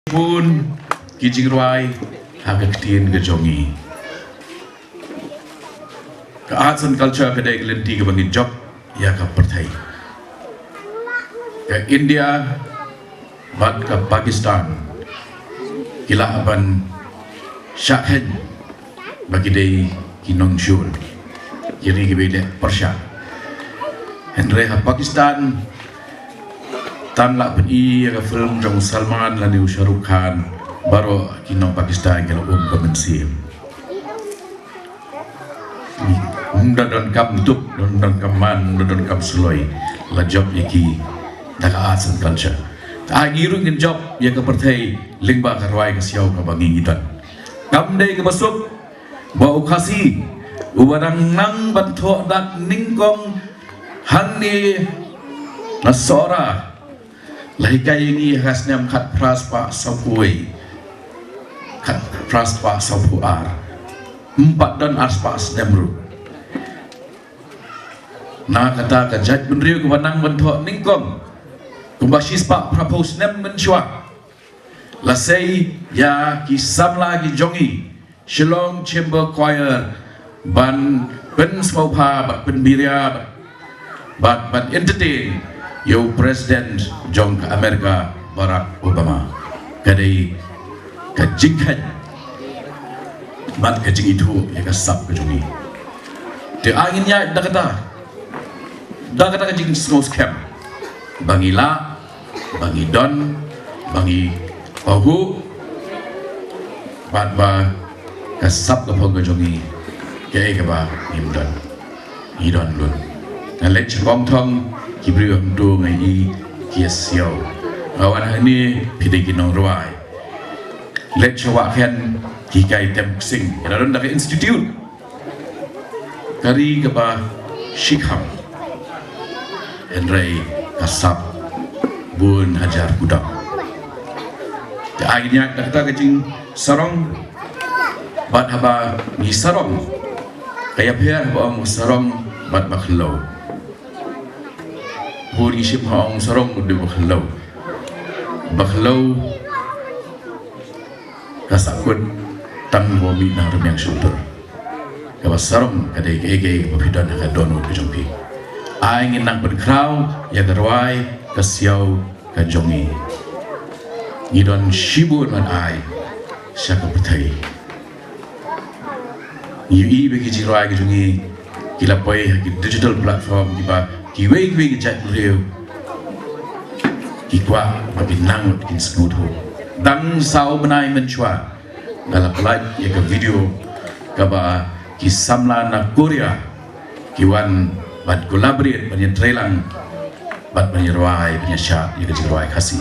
pun kijingruai haga ketien gejongi ke arts and culture kedai gelenti ke bangin job ya ka perthai ke India bad ke Pakistan kila aban syakhen bagi dei kinong syul jadi ke beda Persia Henry ha Pakistan tan la beni ya film jong Salman lani Shah Rukh Khan baru kinong Pakistan kalau kemensi dan kam tuk dan kaman dan kam suloi la job yaki daga arts and culture ta giru ngin job ya ka perthai lingba karwai ka siau ka bangi ngitan kam dei ka basuk bau khasi ubarang nang bantho dat ningkong hanni nasora lai kai ni hasnam khat praspa sapui khat praspa sapuar empat dan aspas demru na kata ka jaj benriu ke banang bentho ningkong kumbasis pak propose nem menchua lasei ya ki samla ki jongi Shillong Chamber Choir ban pen smaupa bat pen biria bat entertain yo President Jong Amerika Barack Obama kadai ka jinghan bat ka jing itu ya ka sap ka jongi te anginnya da kata ka jing snow scam bangi la bangi don bangi pahu bat ba ka sap ka phog ka jongi ke ka ba imdan idon lun na lech bong thong ki briom do ngai i ki siao awan hani phidai ki nong rwai lech wa khen ki kai tem sing ina ron da institute kari ka ba shikham Henry kasap bun hajar budak akhirnya kata kecing sarong bat haba ni sarong kaya biar baong sarong bat bakhlau buri ship haong sarong udah bakhlau kasakut tang bomi na rumyang shooter kawas sarong kadai gege bapidan ka dono ke jompi ai ngin nang berkrau ya gerwai ka siau ka jongi ngidon shibun man ai syaka petai yu bagi jirai ka jongi kila poi ki digital platform ki ba ki wei ki jat reu ki kwa mabinang kin snuto dang sao benai menchua dalam pelaj ya ka video ka ba ki samla na Korea ki wan bat collaborate banyak trailang bat banyak ruai banyak syak yang kecil ruai kasih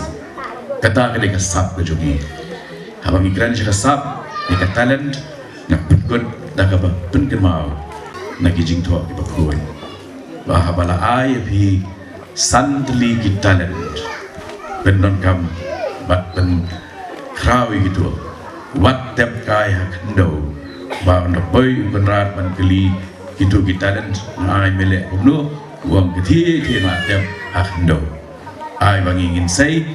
kata kedai kasap ke jogi abang migran je kasap ni ka talent nak pengkut dah ka pengkut mau nak kijing thok di bakun bah bala ai bi santli ki talent benon kam bat pen krawi gitu wat tep kai hak ndo ba ndo boy benrat ban keli itu kita dan ai melek umno uang keti nak tiap akhndo ai bagi ingin say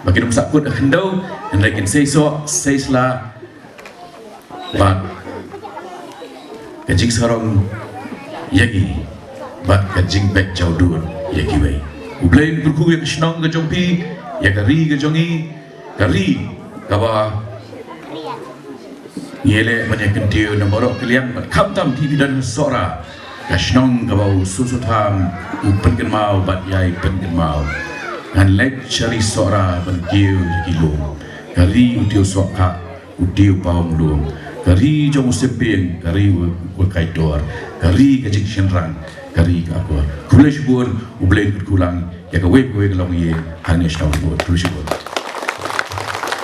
bagi dum sakut akhndo and like in say so say sla bat kajing sarong yagi bat kajing pek jaudur yagi wei ublain kurku yang snong ke jompi ya kari ke jongi kari kawa yele banyak kentiu nomorok kalian kam tam TV dan sora kasnong kabau susutam upen mau bat yai pen mau and lecture sora ban kiu kilo kari utiu soka utiu paum lu kari jong sepeng kari u kaitor kari kajik shenrang kari ka ko kulesh bur ublen kulang ya ka wei long ye hanesh taw bur kulesh bur